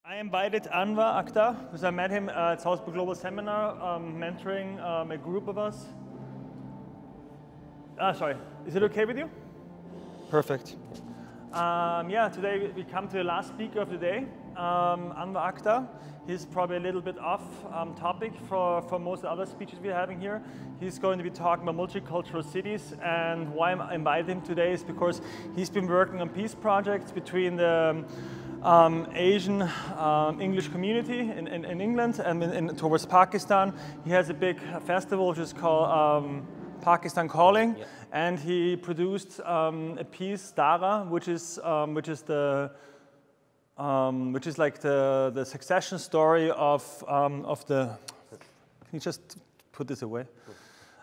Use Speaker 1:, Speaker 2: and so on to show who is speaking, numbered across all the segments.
Speaker 1: I invited Anwar Akhtar because I met him at Salzburg Global Seminar, mentoring a group of us. Sorry, is it okay with you? Perfect. Yeah, today we come to the last speaker of the day, Anwar Akhtar. He's probably a little bit off topic for most of the other speeches we're having here. He's going to be talking about multicultural cities, and why I invited him today is because he's been working on peace projects between the Asian English community in England and towards Pakistan. He has a big festival which is called Pakistan Calling, yeah. And he produced a piece, Dara, which is like the succession story of the. Can you just put this away?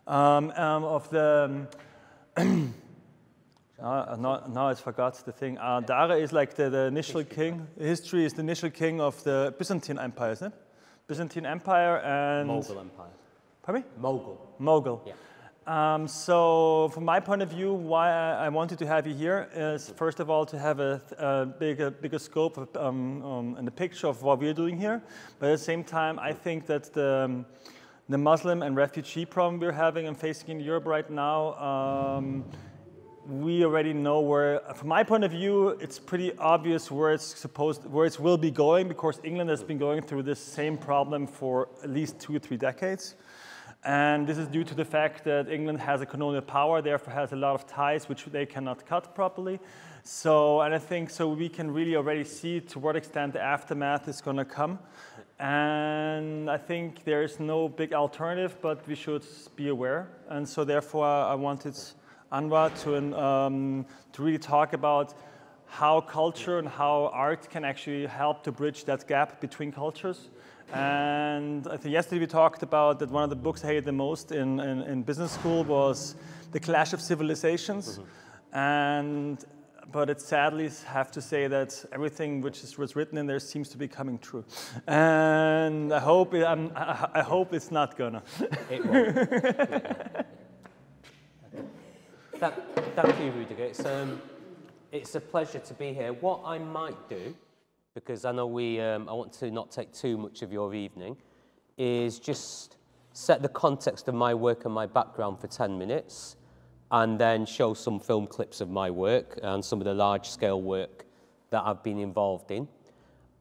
Speaker 1: Of the. Now I forgot the thing. Dara is like the initial king. History is the initial king of the Byzantine Empire, isn't it? Byzantine Empire and
Speaker 2: Mughal Empire.
Speaker 1: Pardon me?
Speaker 2: Mughal.
Speaker 1: Yeah. So from my point of view, why I wanted to have you here is first of all to have a bigger scope of, and a picture of what we're doing here. But at the same time, I think that the Muslim and refugee problem we're having and facing in Europe right now, we already know where, from my point of view, it's pretty obvious where it will be going, because England has been going through this same problem for at least 2 or 3 decades. And this is due to the fact that England has a colonial power, therefore has a lot of ties which they cannot cut properly. So, and I think so we can really already see to what extent the aftermath is going to come. And I think there is no big alternative, but we should be aware. And so therefore I wanted Anwar to really talk about how culture and how art can actually help to bridge that gap between cultures. And I think yesterday we talked about that one of the books I hated the most in business school was The Clash of Civilizations. Mm-hmm. But it sadly have to say that everything which was written in there seems to be coming true. And I hope it's not gonna.
Speaker 2: It won't. Thank you, Rudiger. It's a pleasure to be here. What I might do, because I know I want to not take too much of your evening, is just set the context of my work and my background for 10 minutes, and then show some film clips of my work and some of the large-scale work that I've been involved in,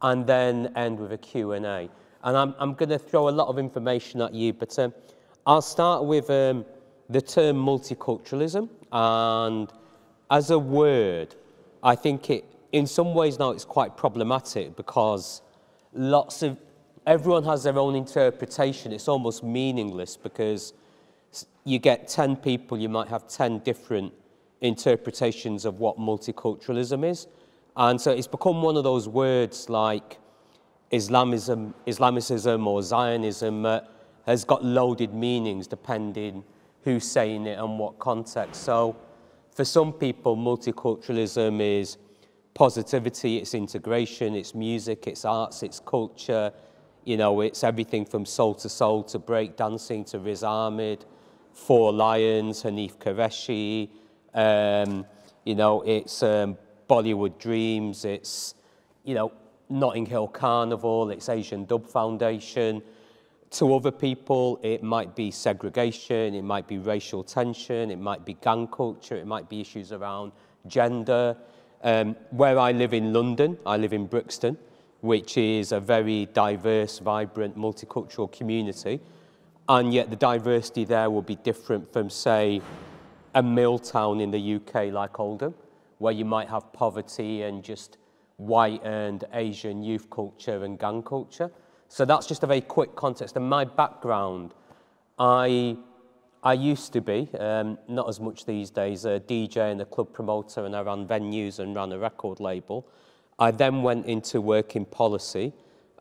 Speaker 2: and then end with a Q&A. And I'm going to throw a lot of information at you, but I'll start with the term multiculturalism. And as a word, I think in some ways now it's quite problematic, because everyone has their own interpretation. It's almost meaningless, because you get 10 people, you might have 10 different interpretations of what multiculturalism is. And so it's become one of those words like Islamicism or Zionism has got loaded meanings depending who's saying it and what context. So for some people, multiculturalism is positivity, it's integration, it's music, it's arts, it's culture. You know, it's everything from Soul to break dancing to Riz Ahmed, Four Lions, Hanif Qureshi. You know, it's Bollywood Dreams, it's, you know, Notting Hill Carnival, it's Asian Dub Foundation. To other people, it might be segregation, it might be racial tension, it might be gang culture, it might be issues around gender. Where I live in London, I live in Brixton, which is a very diverse, vibrant, multicultural community. And yet the diversity there will be different from, say, a mill town in the UK like Oldham, where you might have poverty and just white and Asian youth culture and gang culture. So that's just a very quick context. And my background, I used to be, not as much these days, a DJ and a club promoter, and I ran venues and ran a record label. I then went into work in policy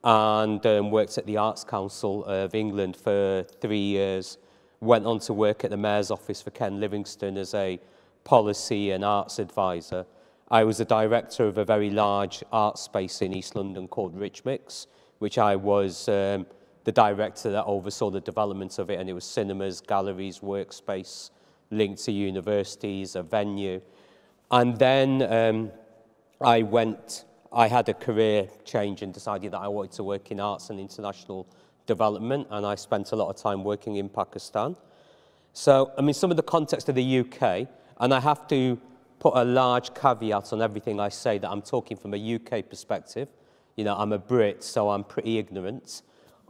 Speaker 2: and worked at the Arts Council of England for 3 years. Went on to work at the Mayor's office for Ken Livingstone as a policy and arts advisor. I was a director of a very large art space in East London called Richmix, which I was the director that oversaw the development of it, and it was cinemas, galleries, workspace, linked to universities, a venue. And then I I had a career change and decided that I wanted to work in arts and international development, and I spent a lot of time working in Pakistan. So, I mean, some of the context of the UK, and I have to put a large caveat on everything I say, that I'm talking from a UK perspective. You know, I'm a Brit, so I'm pretty ignorant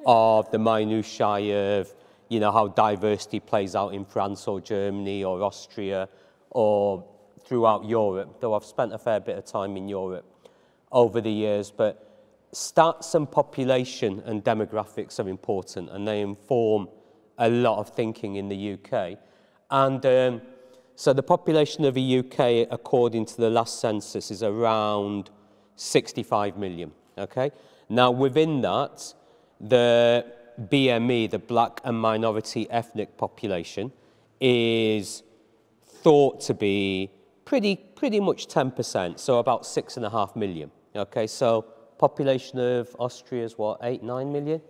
Speaker 2: of the minutiae of, you know, how diversity plays out in France or Germany or Austria or throughout Europe, though I've spent a fair bit of time in Europe over the years. But stats and population and demographics are important, and they inform a lot of thinking in the UK. And so the population of the UK, according to the last census, is around 65 million, okay? Now, within that, the BME, the black and minority ethnic population, is thought to be pretty much 10%, so about 6.5 million, okay? So population of Austria is what, 8-9 million?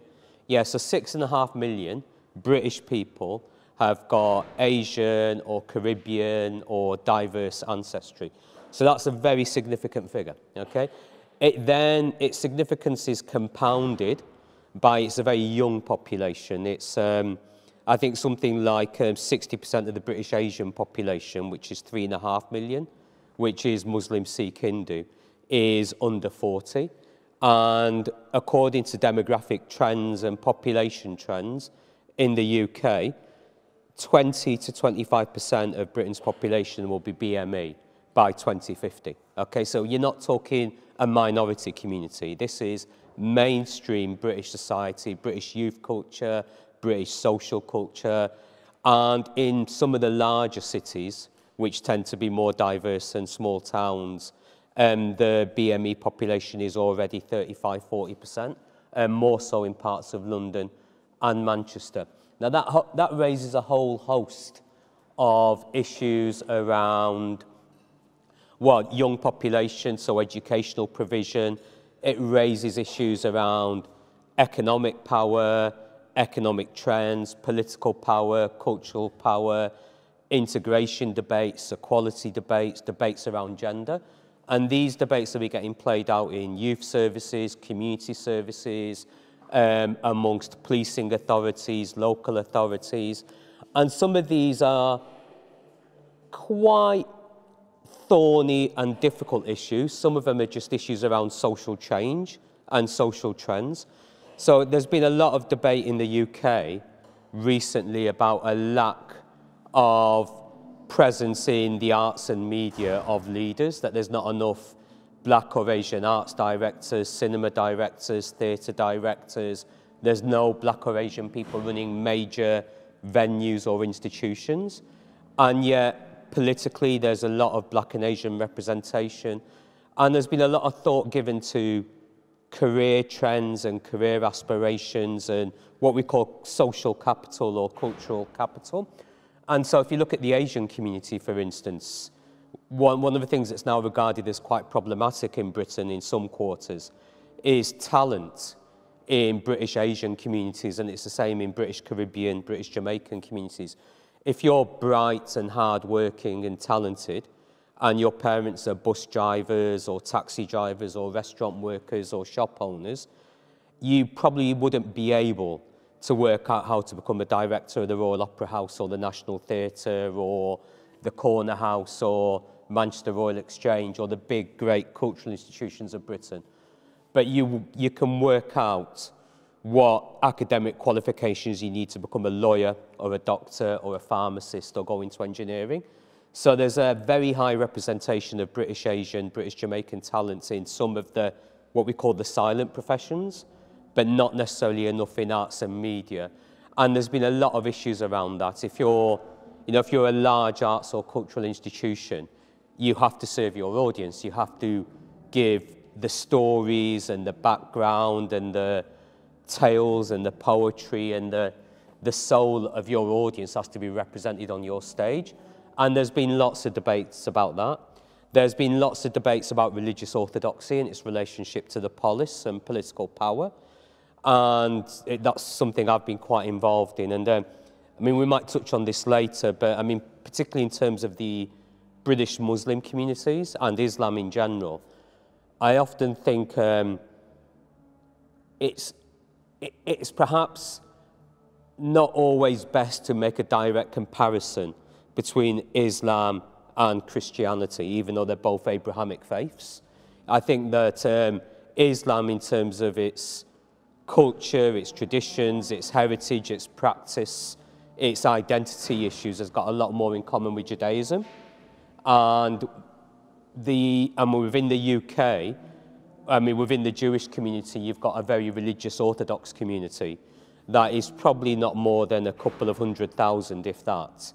Speaker 2: Yeah, so 6.5 million British people have got Asian or Caribbean or diverse ancestry. So that's a very significant figure, okay? Its significance is compounded by it's a very young population. It's, I think, something like 60% of the British Asian population, which is 3.5 million, which is Muslim, Sikh, Hindu, is under 40. And according to demographic trends and population trends in the UK, 20 to 25% of Britain's population will be BME by 2050. Okay, so you're not talking a minority community. This is mainstream British society, British youth culture, British social culture, and in some of the larger cities, which tend to be more diverse than small towns, the BME population is already 35–40%, more so in parts of London and Manchester. Now that raises a whole host of issues around, well, young population, so educational provision. It raises issues around economic power, economic trends, political power, cultural power, integration debates, equality debates, debates around gender. And these debates will be getting played out in youth services, community services, amongst policing authorities, local authorities. And some of these are quite thorny and difficult issues. Some of them are just issues around social change and social trends. So there's been a lot of debate in the UK recently about a lack of presence in the arts and media of leaders, that there's not enough black or Asian arts directors, cinema directors, theatre directors. There's no black or Asian people running major venues or institutions. And yet, politically, there's a lot of black and Asian representation. And there's been a lot of thought given to career trends and career aspirations and what we call social capital or cultural capital. And so if you look at the Asian community, for instance, one of the things that's now regarded as quite problematic in Britain in some quarters is talent in British Asian communities, and it's the same in British Caribbean, British Jamaican communities. If you're bright and hardworking and talented, and your parents are bus drivers or taxi drivers or restaurant workers or shop owners, you probably wouldn't be able to work out how to become a director of the Royal Opera House or the National Theatre or the Corner House or Manchester Royal Exchange or the big, great cultural institutions of Britain. But you can work out what academic qualifications you need to become a lawyer or a doctor or a pharmacist or go into engineering. So there's a very high representation of British Asian, British Jamaican talents in some of the, what we call the silent professions, but not necessarily enough in arts and media. And there's been a lot of issues around that. If you're a large arts or cultural institution, you have to serve your audience. You have to give the stories and the background and the tales and the poetry, and the soul of your audience has to be represented on your stage. And there's been lots of debates about that. There's been lots of debates about religious orthodoxy and its relationship to the polis and political power. And that's something I've been quite involved in. And I mean, we might touch on this later, but I mean, particularly in terms of the British Muslim communities and Islam in general, I often think it's perhaps not always best to make a direct comparison between Islam and Christianity, even though they're both Abrahamic faiths. I think that Islam, in terms of its culture, its traditions, its heritage, its practice, its identity issues, has got a lot more in common with Judaism. And within the UK, I mean, within the Jewish community, you've got a very religious Orthodox community that is probably not more than a couple of 100,000, if that.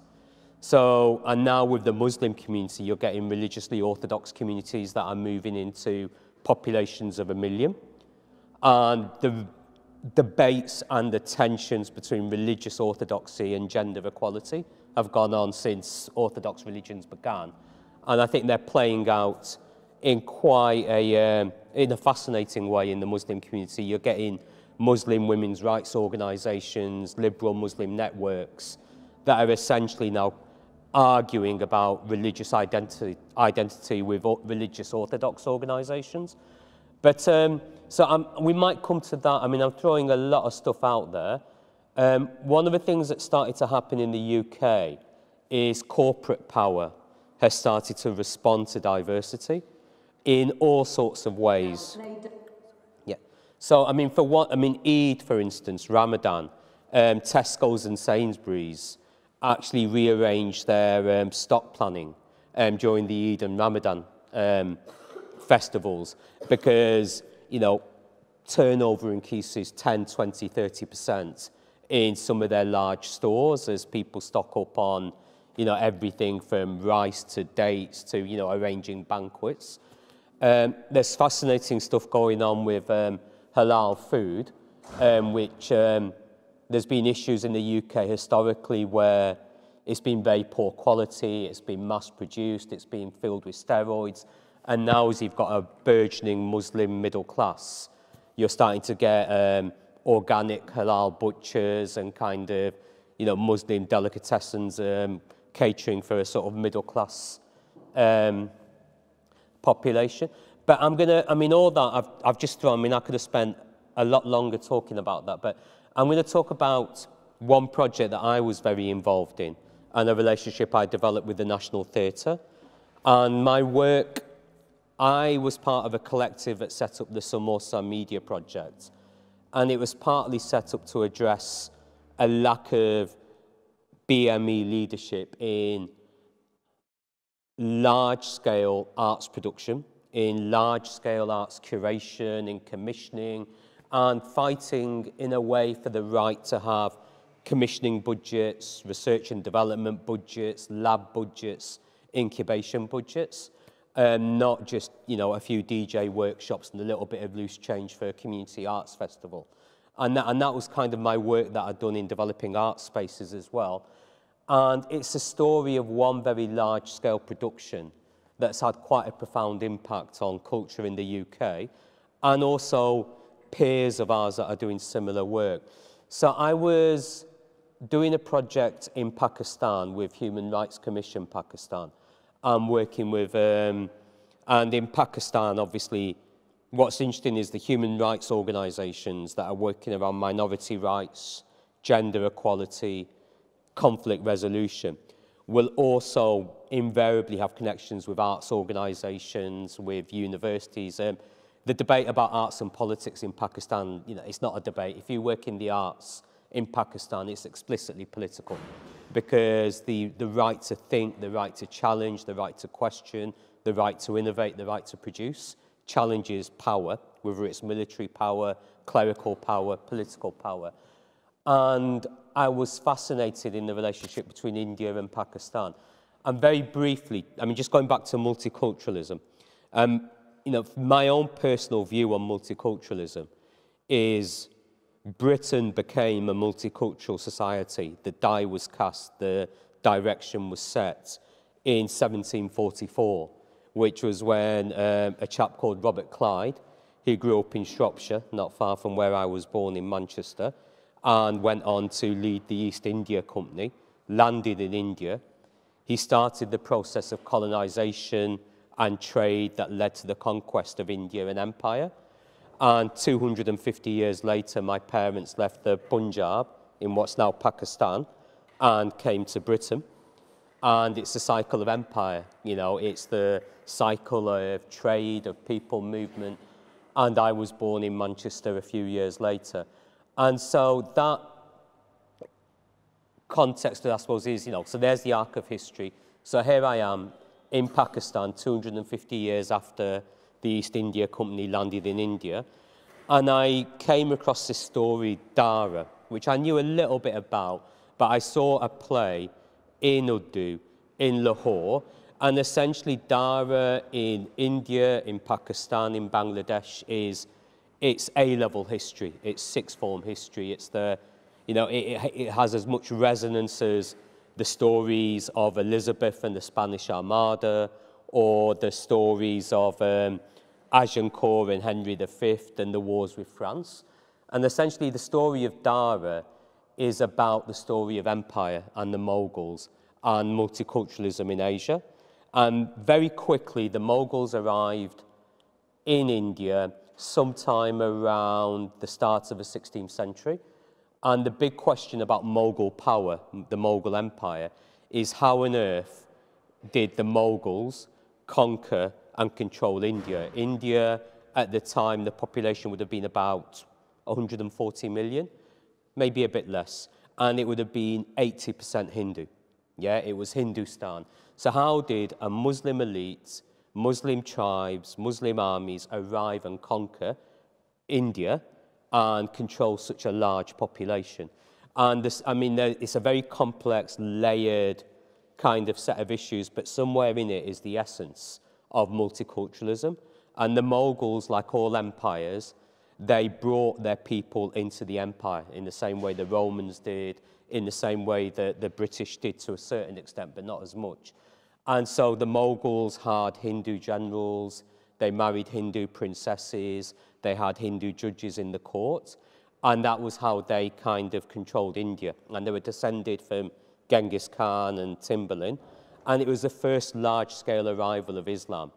Speaker 2: So, and now with the Muslim community, you're getting religiously Orthodox communities that are moving into populations of 1 million. And the debates and the tensions between religious orthodoxy and gender equality have gone on since Orthodox religions began. And I think they're playing out in quite in a fascinating way in the Muslim community. You're getting Muslim women's rights organizations, liberal Muslim networks that are essentially now arguing about religious identity with religious Orthodox organizations. But we might come to that. I mean, I'm throwing a lot of stuff out there. One of the things that started to happen in the UK is corporate power has started to respond to diversity in all sorts of ways. Yeah. So, I mean, Eid, for instance, Ramadan, Tesco's and Sainsbury's actually rearranged their stock planning during the Eid and Ramadan festivals because, you know, turnover increases 10, 20, 30% in some of their large stores as people stock up on, you know, everything from rice to dates to, you know, arranging banquets. There's fascinating stuff going on with halal food, which there's been issues in the UK historically where it's been very poor quality, it's been mass-produced, it's been filled with steroids, and now as you've got a burgeoning Muslim middle class, you're starting to get organic halal butchers and kind of, you know, Muslim delicatessens catering for a sort of middle class population. But all that I've just thrown, I mean, I could have spent a lot longer talking about that, but I'm going to talk about one project that I was very involved in and a relationship I developed with the National Theatre. And my work, I was part of a collective that set up the Samosa Media Project. And it was partly set up to address a lack of BME leadership in large-scale arts production, in large-scale arts curation, in commissioning, and fighting in a way for the right to have commissioning budgets, research and development budgets, lab budgets, incubation budgets, not just, you know, a few DJ workshops and a little bit of loose change for a community arts festival. And that was kind of my work that I'd done in developing art spaces as well. And it's a story of one very large-scale production that's had quite a profound impact on culture in the UK, and also peers of ours that are doing similar work. So I was doing a project in Pakistan with Human Rights Commission Pakistan. I'm working with, and in Pakistan, obviously, what's interesting is the human rights organisations that are working around minority rights, gender equality, conflict resolution, will also invariably have connections with arts organisations, with universities. The debate about arts and politics in Pakistan, you know, it's not a debate. If you work in the arts in Pakistan, it's explicitly political because the right to think, the right to challenge, the right to question, the right to innovate, the right to produce challenges power, whether it's military power, clerical power, political power. And I was fascinated in the relationship between India and Pakistan. And very briefly, I mean, just going back to multiculturalism, you know, my own personal view on multiculturalism is Britain became a multicultural society. The die was cast, the direction was set in 1744, which was when a chap called Robert Clyde, he grew up in Shropshire, not far from where I was born in Manchester, and went on to lead the East India Company, landed in India. He started the process of colonisation and trade that led to the conquest of India and empire. And 250 years later, my parents left the Punjab in what's now Pakistan and came to Britain. And it's a cycle of empire, you know, it's the cycle of trade, of people movement. And I was born in Manchester a few years later. And so that context, I suppose, is, you know, so there's the arc of history. So here I am in Pakistan, 250 years after the East India Company landed in India. And I came across this story, Dara, which I knew a little bit about, but I saw a play in Urdu in Lahore. And essentially Dara in India, in Pakistan, in Bangladesh it's A-level history, it's sixth form history. It's the, you know, it has as much resonance as the stories of Elizabeth and the Spanish Armada, or the stories of Agincourt and Henry V and the wars with France. And essentially the story of Dara is about the story of empire and the Mughals and multiculturalism in Asia. And very quickly the Mughals arrived in India sometime around the start of the 16th century. And the big question about Mughal power, the Mughal Empire, is how on earth did the Mughals conquer and control India? India, at the time, the population would have been about 140 million, maybe a bit less. And it would have been 80% Hindu. Yeah, it was Hindustan. So how did a Muslim elite, Muslim tribes, Muslim armies arrive and conquer India and control such a large population? And this, I mean, it's a very complex, layered kind of set of issues, but somewhere in it is the essence of multiculturalism. And the Mughals, like all empires, they brought their people into the empire in the same way the Romans did, in the same way that the British did to a certain extent, but not as much. And so the Mughals had Hindu generals, they married Hindu princesses, they had Hindu judges in the court, and that was how they kind of controlled India. And they were descended from Genghis Khan and Timbaland, and it was the first large-scale arrival of Islam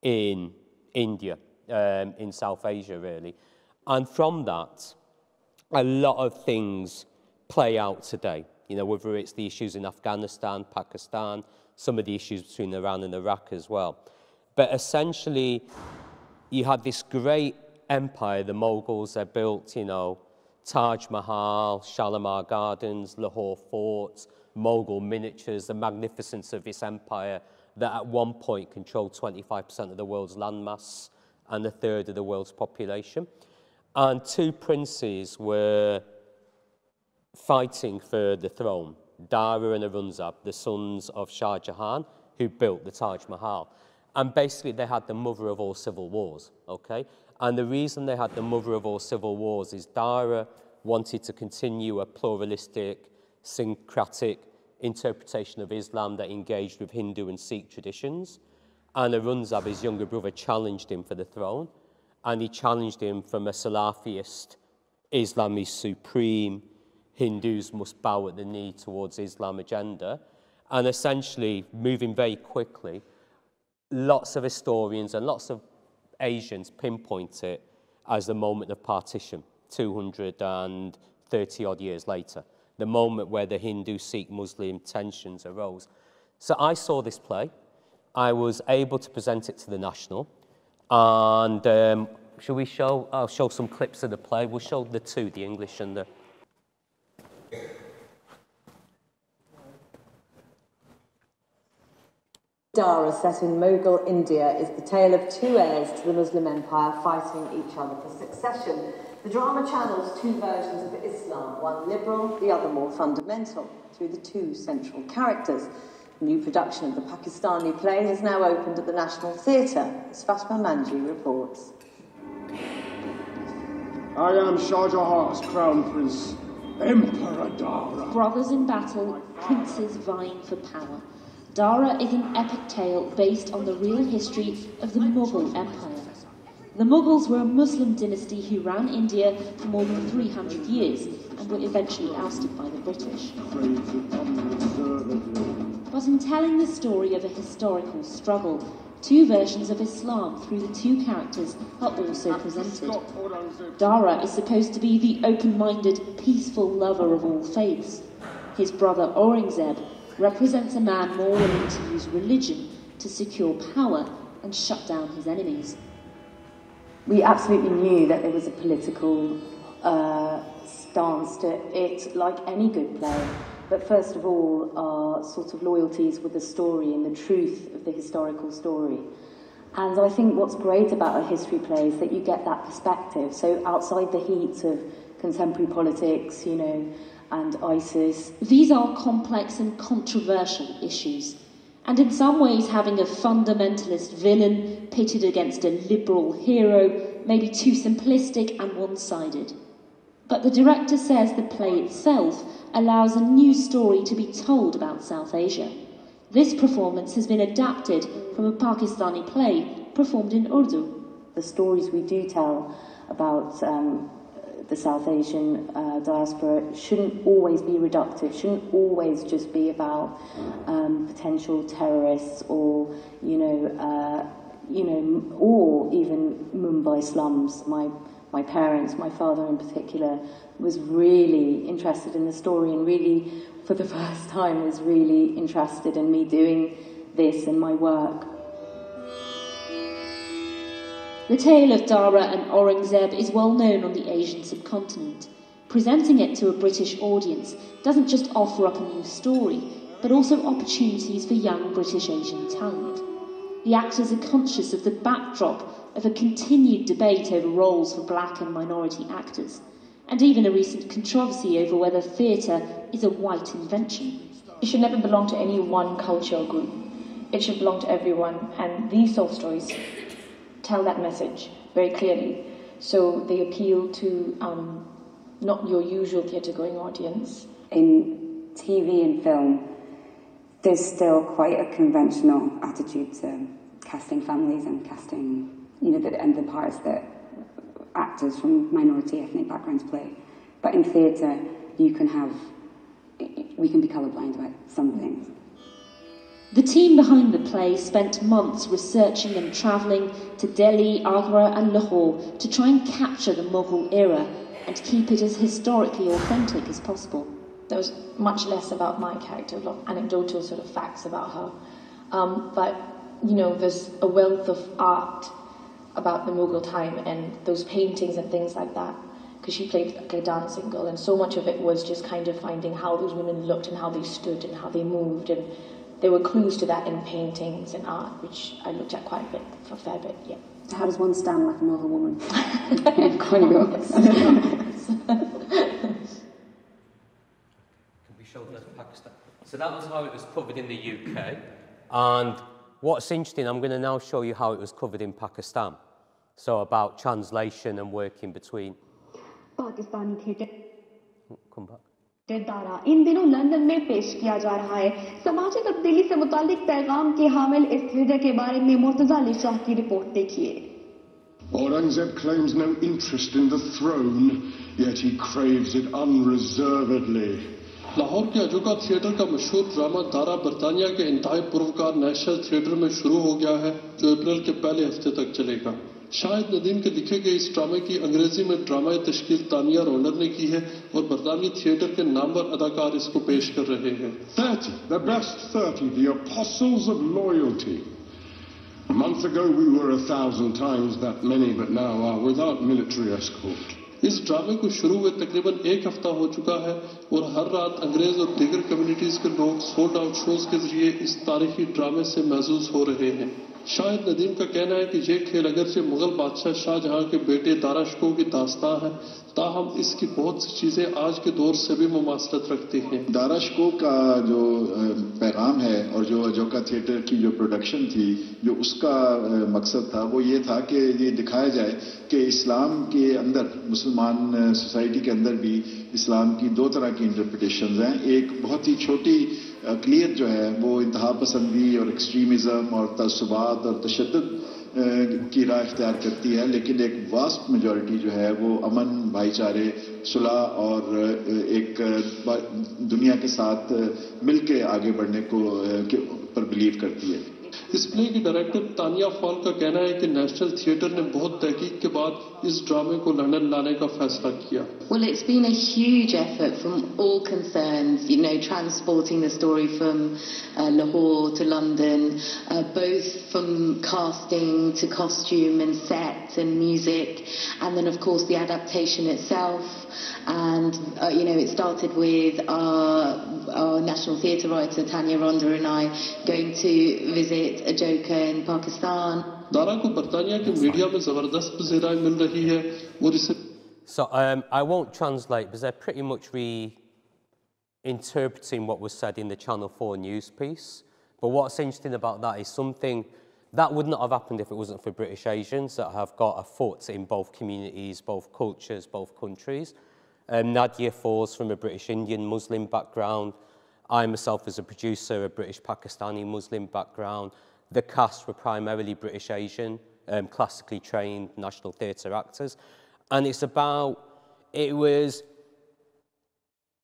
Speaker 2: in India, in South Asia, really. And from that, a lot of things play out today, you know, whether it's the issues in Afghanistan, Pakistan, some of the issues between Iran and Iraq as well. But essentially, you had this great empire, the Mughals. They built, you know, Taj Mahal, Shalimar Gardens, Lahore forts, Mughal miniatures, the magnificence of this empire that at one point controlled 25% of the world's landmass and a third of the world's population. And two princes were fighting for the throne, Dara and Aurangzeb, the sons of Shah Jahan, who built the Taj Mahal. And basically they had the mother of all civil wars, okay? And the reason they had the mother of all civil wars is Dara wanted to continue a pluralistic, syncretic interpretation of Islam that engaged with Hindu and Sikh traditions. And Aurangzeb, his younger brother, challenged him for the throne. And he challenged him from a Salafist, Islam is supreme, Hindus must bow at the knee towards Islam agenda. And essentially, moving very quickly, lots of historians and lots of Asians pinpoint it as the moment of partition, 230 odd years later, the moment where the Hindu-Sikh-Muslim tensions arose. So I saw this play. I was able to present it to the National. And shall we show, I'll show some clips of the play. We'll show the two, the English and the...
Speaker 3: Dara, set in Mughal India, is the tale of two heirs to the Muslim empire fighting each other for succession. The drama channels two versions of Islam, one liberal, the other more fundamental, through the two central characters. A new production of the Pakistani play has now opened at the National Theatre, as Fatma Manji reports.
Speaker 4: I am Shah Jahan's crown prince, Emperor Dara.
Speaker 5: Brothers in battle, princes vying for power. Dara is an epic tale based on the real history of the Mughal Empire. The Mughals were a Muslim dynasty who ran India for more than 300 years and were eventually ousted by the British. But in telling the story of a historical struggle, two versions of Islam through the two characters are also presented. Dara is supposed to be the open-minded, peaceful lover of all faiths. His brother Aurangzeb represents a man more willing to use religion to secure power and shut down his enemies.
Speaker 3: We absolutely knew that there was a political stance to it, like any good play. But first of all, our sort of loyalties with the story and the truth of the historical story. And I think what's great about a history play is that you get that perspective. So outside the heat of contemporary politics, you know, and ISIS.
Speaker 5: These are complex and controversial issues. And in some ways, having a fundamentalist villain pitted against a liberal hero may be too simplistic and one-sided. But the director says the play itself allows a new story to be told about South Asia. This performance has been adapted from a Pakistani play performed in Urdu.
Speaker 3: The stories we do tell about the South Asian diaspora shouldn't always be reductive, shouldn't always just be about potential terrorists or, or even Mumbai slums. My parents, my father in particular, was really interested in the story and really, for the first time, was really interested in me doing this and my work.
Speaker 5: The tale of Dara and Aurangzeb is well known on the Asian subcontinent. Presenting it to a British audience doesn't just offer up a new story, but also opportunities for young British Asian talent. The actors are conscious of the backdrop of a continued debate over roles for black and minority actors, and even a recent controversy over whether theatre is a white invention.
Speaker 6: It should never belong to any one cultural group. It should belong to everyone, and these soul stories tell that message very clearly. So they appeal to not your usual theatre-going audience.
Speaker 7: In TV and film, there's still quite a conventional attitude to casting families and casting, the parts that actors from minority ethnic backgrounds play. But in theatre, we can be colourblind about some things.
Speaker 5: The team behind the play spent months researching and travelling to Delhi, Agra and Lahore to try and capture the Mughal era and keep it as historically authentic as possible.
Speaker 6: There was much less about my character, a lot of anecdotal sort of facts about her. But, there's a wealth of art about the Mughal time and those paintings and things like that, because she played like a dancing girl, and so much of it was just kind of finding how those women looked and how they stood and how they moved, and there were clues to that in paintings and art, which I looked at quite a bit, for a fair bit, yeah.
Speaker 3: So how does one stand like another woman?
Speaker 2: Pakistan. So that was how it was covered in the UK. And what's interesting, I'm going to now show you how it was covered in Pakistan. So about translation and working between.
Speaker 8: Pakistani theatre.
Speaker 2: Come back.
Speaker 8: Dara इन दिनों London में पेश किया जा रहा है। सामाजिक तब्दीली से मुताल्लिक पैगाम के हामिल इस थिएटर के बारे में मुर्तजा अली शाह की रिपोर्ट देखिए।
Speaker 4: Aurangzeb claims no interest in the throne, yet he craves it unreservedly.
Speaker 9: Lahore के अजोका थिएटर का मशहूर ड्रामा दारा बरतानिया के इंतहाई पुरवकार नेशनल थिएटर में शुरू हो गया है, जो अप्रैल के पहले हफ्ते तक चलेगा। शाहिद नदीम के लिखे गए इस ड्रामे की अंग्रेजी में ड्रामा तश्कील तानिया रोनर ने की है और बरतानी थिएटर के नामवर अदाकार इसको पेश कर रहे हैं।
Speaker 4: 30, the best 30, the apostles of loyalty. A month ago we were 1,000 times that many, but now are without military escort.
Speaker 9: इस ड्रामे को शुरू हुए तकरीबन एक हफ्ता हो चुका है और हर रात अंग्रेज और दीगर कम्युनिटीज के लोग सोल्ड आउट शोज के जरिए इस तारीखी ड्रामे से महसूस हो रहे हैं। शाहिद नदीम का कहना है कि ये खेल अगरचे मुगल बादशाह शाहजहां के बेटे दारा शिकोह की दास्तां है, ताहम इसकी बहुत सी चीजें आज के दौर से भी मुमासलत रखती हैं।
Speaker 10: दारा शिकोह का जो पैगाम है और जो अजोका थिएटर की जो प्रोडक्शन थी, जो उसका मकसद था वो ये था कि ये दिखाया जाए कि इस्लाम के अंदर, मुसलमान सोसाइटी के अंदर भी इस्लाम की दो तरह की इंटरप्रिटेशंस हैं। एक बहुत ही छोटी अक़लियत जो है वो इंतहा पसंदी और एक्सट्रीमिज़म और तअस्सुबात और तशद्दुद की राह इख्तियार करती है, लेकिन एक वास्ट मेजॉरिटी जो है वो अमन, भाईचारे, सुलह और एक दुनिया के साथ मिलके आगे बढ़ने को पर बिलीव करती है।
Speaker 9: इस प्ले की डायरेक्टर तानिया फॉल का कहना है कि नेशनल थिएटर ने बहुत तहकीक के बाद इस ड्रामे को लंदन लाने का फैसला किया.
Speaker 11: Well, it's been a huge effort from all concerned, you know, transporting the story from Lahore to London, both from casting to costume and set and music, and then of course the adaptation itself. And you know, it started with our national theatre writer Tanya Ronda and I going to visit a joker in Pakistan.
Speaker 9: Dara को बर्तानिया के media में जबरदस्त पज़ीराई मिल रही है और इसे.
Speaker 2: So I won't translate because they're pretty much reinterpreting what was said in the Channel 4 news piece. But what's interesting about that is something that would not have happened if it wasn't for British Asians that have got a foot in both communities, both cultures, both countries. Nadia Falls from a British Indian Muslim background. I myself as a producer, a British Pakistani Muslim background. The cast were primarily British Asian, classically trained National Theatre actors. And it was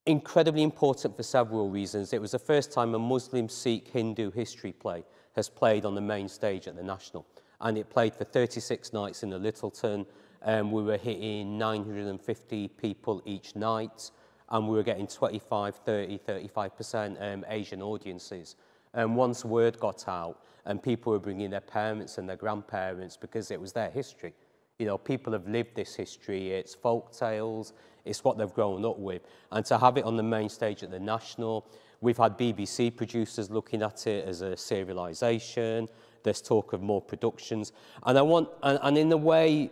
Speaker 2: incredibly important for several reasons. It was the first time a Muslim, Sikh, Hindu history play has played on the main stage at the National. And it played for 36 nights in the Littleton. We were hitting 950 people each night. And we were getting 25, 30, 35% Asian audiences. And once word got out, and people were bringing their parents and their grandparents because it was their history. You know, people have lived this history, it's folk tales, it's what they've grown up with. And to have it on the main stage at the National, we've had BBC producers looking at it as a serialisation, there's talk of more productions. And and in a way,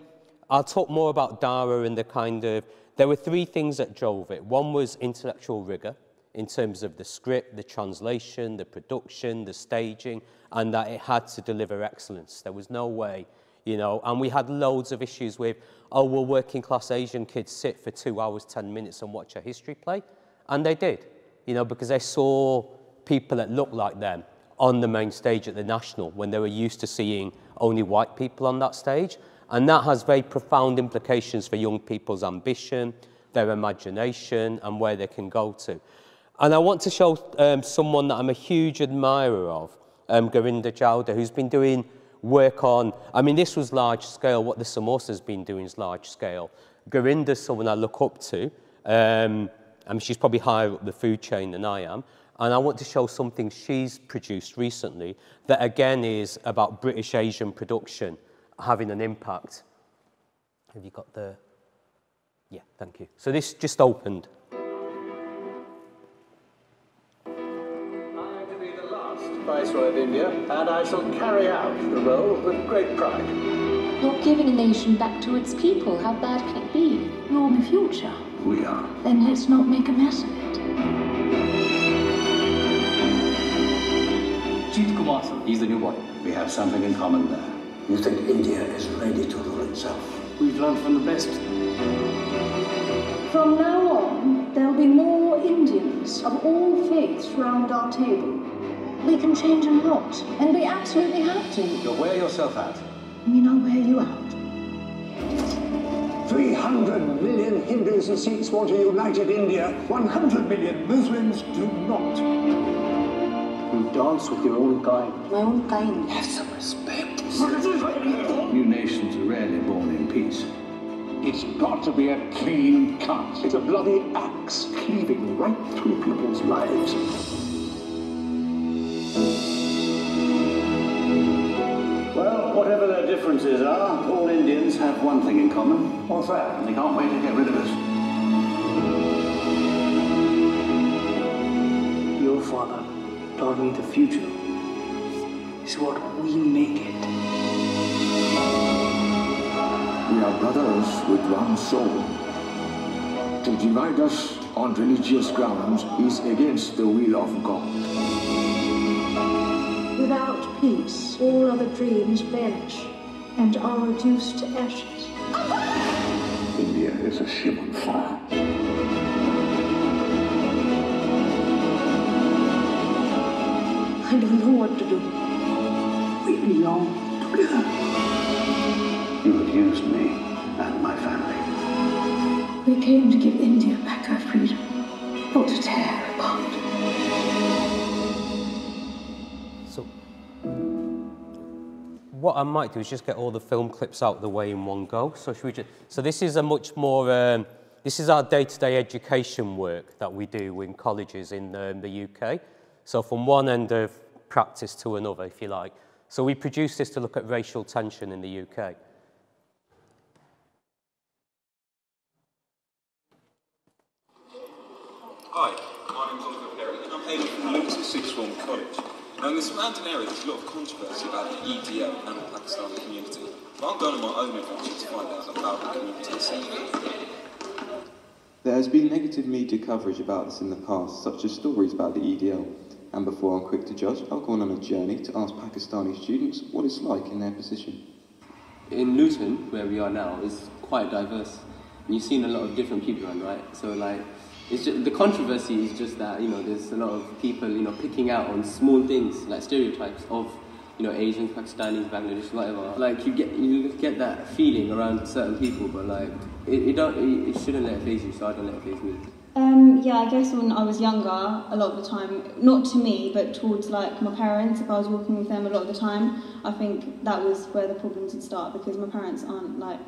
Speaker 2: I'll talk more about Dara and the kind of, there were three things that drove it. One was intellectual rigour in terms of the script, the translation, the production, the staging, and that it had to deliver excellence. There was no way, you know, and we had loads of issues with, oh, will working class Asian kids sit for 2 hours, 10 minutes and watch a history play? And they did, you know, because they saw people that looked like them on the main stage at the National when they were used to seeing only white people on that stage. And that has very profound implications for young people's ambition, their imagination, and where they can go to. And I want to show someone that I'm a huge admirer of, Gurinder Chowdhury, who's been doing work on, I mean, this was large scale. What the Samosa's been doing is large scale. Gurinder's someone I look up to. I mean, she's probably higher up the food chain than I am. And I want to show something she's produced recently that, again, is about British Asian production having an impact. Have you got the... Yeah, thank you. So this just opened.
Speaker 12: Viceroy of India, and I shall carry out the role with great pride.
Speaker 5: You're giving a nation back to its people. How bad can it be?
Speaker 13: You're the future.
Speaker 12: We are.
Speaker 13: Then let's not make a mess of it.
Speaker 12: Jeet Kumar, sir. He's the new boy. We have something in common there.
Speaker 14: You think India is ready to rule itself?
Speaker 12: We've learned from the best.
Speaker 8: From now on, there'll be more Indians of all faiths round our table. We can change a lot, and we absolutely have to.
Speaker 12: You'll wear yourself out.
Speaker 8: I mean, I'll wear you out.
Speaker 14: 300 million Hindus and Sikhs want a united India. 100 million Muslims do not.
Speaker 12: You dance with your own kind.
Speaker 8: My own kind.
Speaker 14: Have some respect.
Speaker 12: New nations are rarely born in peace.
Speaker 14: It's got to be a clean cut. It's a bloody axe cleaving right through people's lives.
Speaker 12: Well, whatever their differences are, all Indians have one thing in common.
Speaker 14: What's that?
Speaker 12: And they can't wait to get rid of us.
Speaker 15: Your father taught me the future is what we make it.
Speaker 14: We are brothers with one soul. To divide us on religious grounds is against the will of God.
Speaker 8: Without peace, all other dreams vanish and are reduced to ashes.
Speaker 14: India is a ship on fire.
Speaker 8: I don't know what to do.
Speaker 15: We belong together.
Speaker 12: You have used me and my family.
Speaker 8: We came to give India back her freedom, not to tear her apart.
Speaker 2: So what I might do is just get all the film clips out of the way in one go. So should we just, so this is a much more, this is our day-to-day education work that we do in colleges in the UK. So from one end of practice to another, if you like. So we produce this to look at racial tension in the UK.
Speaker 16: Hi, my name's Anwar Akhtar and I'm hailing from Luton Sixth Form College. Now in the surrounding area there's a lot of controversy about the EDL and the Pakistani community. But I'm going on my own adventure to find out about the community itself.
Speaker 17: There has been negative media coverage about this in the past, such as stories about the EDL. And before I'm quick to judge, I'll go on a journey to ask Pakistani students what it's like in their position.
Speaker 18: In Luton, where we are now, is quite diverse. And you've seen a lot of different people around, right? So like, it's just, the controversy is just that, you know, there's a lot of people, you know, picking out on small things, like stereotypes of, you know, Asians, Pakistanis, Bangladesh, whatever. Like, you get that feeling around certain people, but like, it shouldn't let it faze you, so I don't let it faze me.
Speaker 19: Yeah, I guess when I was younger, a lot of the time, not to me, but towards like my parents, if I was walking with them a lot of the time, I think that was where the problems would start, because my parents aren't like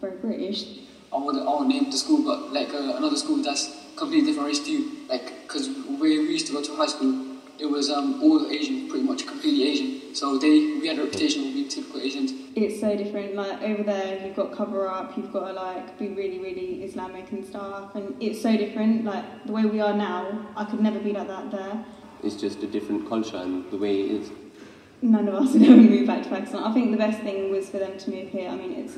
Speaker 19: very British.
Speaker 20: I won't name the school, but like another school that's completely different race to you, like, because where we used to go to high school, it was all Asian, pretty much completely Asian, so we had a reputation of being typical Asians.
Speaker 19: It's so different, like over there you've got cover up, you've got to like be really, really Islamic and stuff, and it's so different, like the way we are now, I could never be like that there.
Speaker 18: It's just a different culture and the way it is.
Speaker 19: None of us would ever move back to Pakistan. I think the best thing was for them to move here. I mean, it's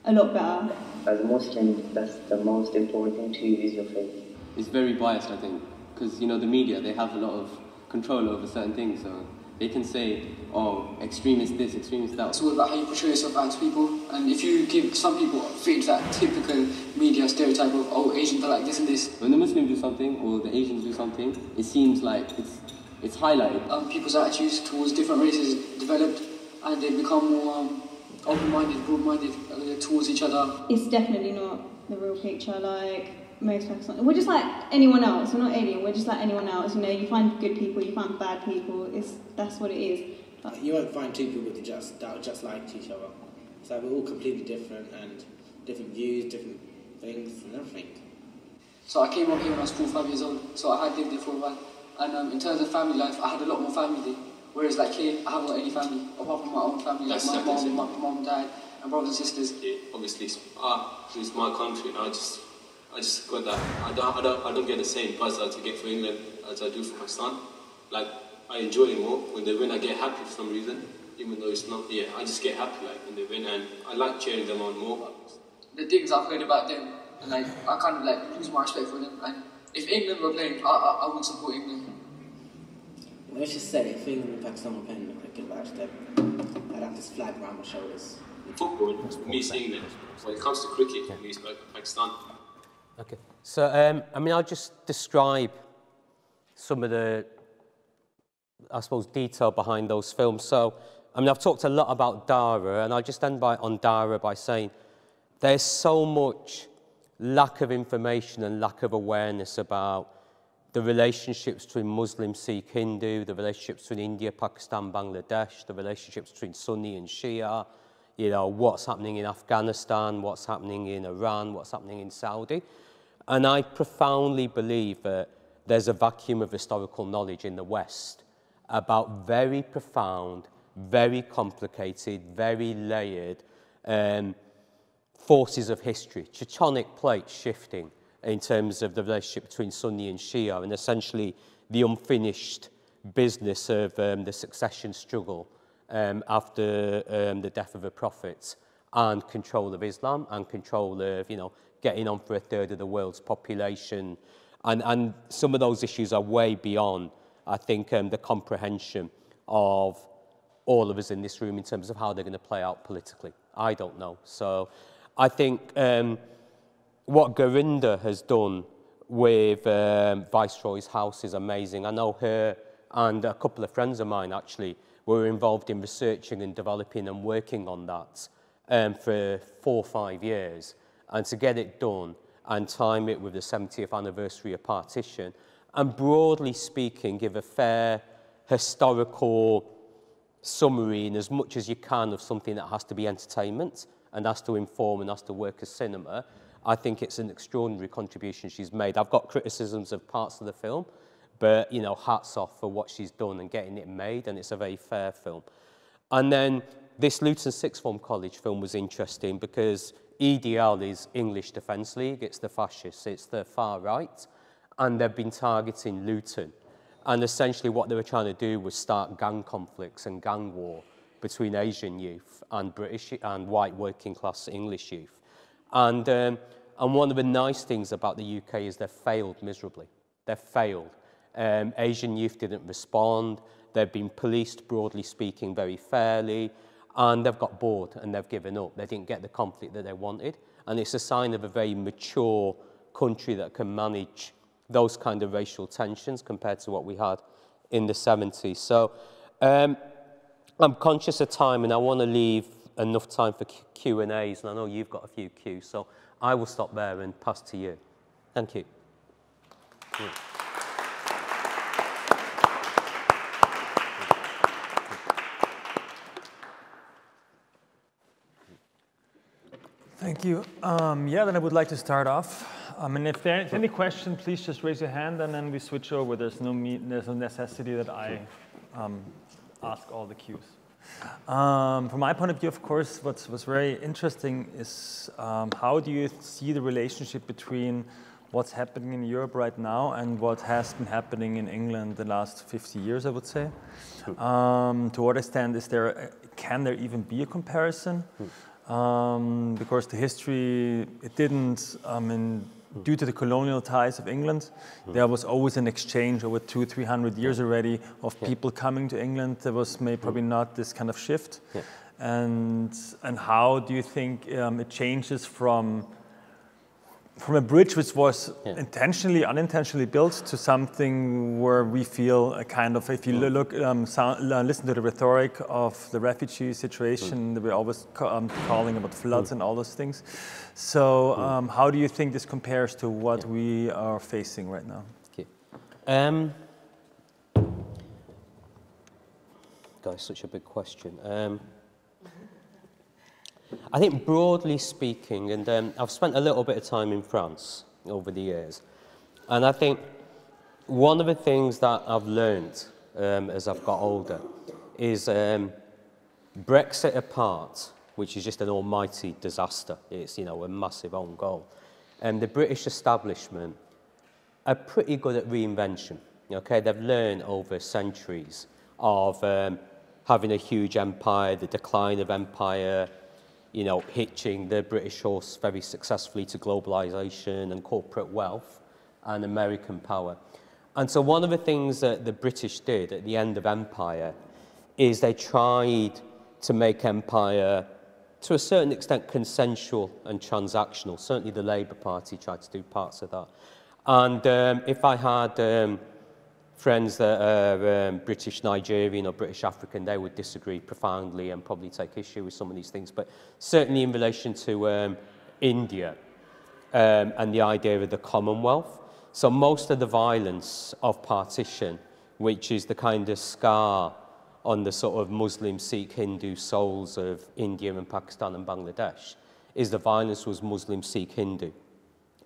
Speaker 19: a lot better.
Speaker 21: As a Muslim, that's the most important thing to you is your faith.
Speaker 18: It's very biased, I think, because, you know, the media, they have a lot of control over certain things, so they can say, oh, extremist this, extremist that.
Speaker 20: It's all about how you portray yourself out to people, and if you give some people fit into that typical media stereotype of, oh, Asians are like this and this.
Speaker 18: When the Muslims do something, or the Asians do something, it seems like it's highlighted.
Speaker 20: People's attitudes towards different races developed, and they become more open-minded, broad-minded towards each other.
Speaker 19: It's definitely not the real picture, like most Pakistanis. We're just like anyone else, we're not alien, we're just like anyone else, you know, you find good people, you find bad people, that's what it is.
Speaker 22: You won't find two people that are just like each other. It's like we're all completely different, and different views, different things and everything.
Speaker 20: So I came up here when I was 4 or 5 years old, so I had lived there for a while, and in terms of family life, I had a lot more family there. Whereas like here, I haven't got any family, apart from my own family, like my mom, dad, and brothers and sisters.
Speaker 16: Yeah, obviously, it's my country, and I just got that. I don't get the same buzz that I get for England as I do for Pakistan. Like, I enjoy it more. When they win, I get happy for some reason, even though it's not. Yeah, I just get happy like when they win, and I like cheering them on more.
Speaker 20: The things I've heard about them, and like I kind of like lose my respect for them. And if England were playing, I would support England.
Speaker 22: Let's just say if England and Pakistan were playing the cricket match, then I'd have this flag around my shoulders.
Speaker 16: In football, for me, it's England. When it comes to cricket, for me, it's Pakistan.
Speaker 2: Okay, so I mean, I'll just describe some of the, I suppose, detail behind those films. So, I mean, I've talked a lot about Dara, and I'll just end on Dara by saying there's so much lack of information and lack of awareness about the relationships between Muslim, Sikh, Hindu, the relationships between India, Pakistan, Bangladesh, the relationships between Sunni and Shia, you know, what's happening in Afghanistan, what's happening in Iran, what's happening in Saudi. And I profoundly believe that there's a vacuum of historical knowledge in the West about very profound, very complicated, very layered forces of history, tectonic plates shifting in terms of the relationship between Sunni and Shia, and essentially the unfinished business of the succession struggle after the death of the prophets, and control of Islam, and control of, you know, getting on for a third of the world's population. And some of those issues are way beyond, I think, the comprehension of all of us in this room in terms of how they're going to play out politically. I don't know. So I think what Garinda has done with Viceroy's house is amazing. I know her and a couple of friends of mine actually were involved in researching and developing and working on that for 4 or 5 years. And to get it done and time it with the 70th anniversary of partition, and broadly speaking, give a fair historical summary in as much as you can of something that has to be entertainment and has to inform and has to work as cinema, I think it's an extraordinary contribution she's made. I've got criticisms of parts of the film, but, you know, hats off for what she's done and getting it made, and it's a very fair film. And then this Luton Sixth Form College film was interesting because EDL is English Defence League, it's the fascists, it's the far right, and they've been targeting Luton. And essentially what they were trying to do was start gang conflicts and gang war between Asian youth and British and white working class English youth. And one of the nice things about the UK is they've failed miserably. They've failed. Asian youth didn't respond. They've been policed, broadly speaking, very fairly. And they've got bored and they've given up. They didn't get the conflict that they wanted. And it's a sign of a very mature country that can manage those kind of racial tensions compared to what we had in the 70s. So I'm conscious of time and I want to leave enough time for Q&As, and I know you've got a few Qs, so I will stop there and pass to you. Thank you.
Speaker 1: Thank you. Yeah, then I would like to start off. And if there's any question, please just raise your hand, and then we switch over. There's no necessity that I ask all the cues. From my point of view, of course, what's very interesting is how do you see the relationship between what's happening in Europe right now and what has been happening in England the last 50 years, I would say. To what extent can there even be a comparison? Because the history, it didn't, due to the colonial ties of England, there was always an exchange over 200-300 years already of people coming to England. There was probably not this kind of shift. And how do you think it changes from a bridge which was intentionally, unintentionally built to something where we feel a kind of, if you look, listen to the rhetoric of the refugee situation, we're always calling about floods and all those things. So how do you think this compares to what we are facing right now?
Speaker 2: Guys, such a big question. I think broadly speaking, and I've spent a little bit of time in France over the years, and I think one of the things that I've learned as I've got older is Brexit apart, which is just an almighty disaster. It's, you know, a massive own goal. And the British establishment are pretty good at reinvention. Okay, they've learned over centuries of having a huge empire, the decline of empire, you know, hitching the British horse very successfully to globalization and corporate wealth and American power. And so one of the things that the British did at the end of empire is they tried to make empire, to a certain extent, consensual and transactional. Certainly the Labour Party tried to do parts of that. And if I had friends that are British Nigerian or British African, they would disagree profoundly and probably take issue with some of these things. But certainly in relation to India and the idea of the Commonwealth. So most of the violence of partition, which is the kind of scar on the sort of Muslim, Sikh, Hindu souls of India and Pakistan and Bangladesh, is the violence was Muslim, Sikh, Hindu.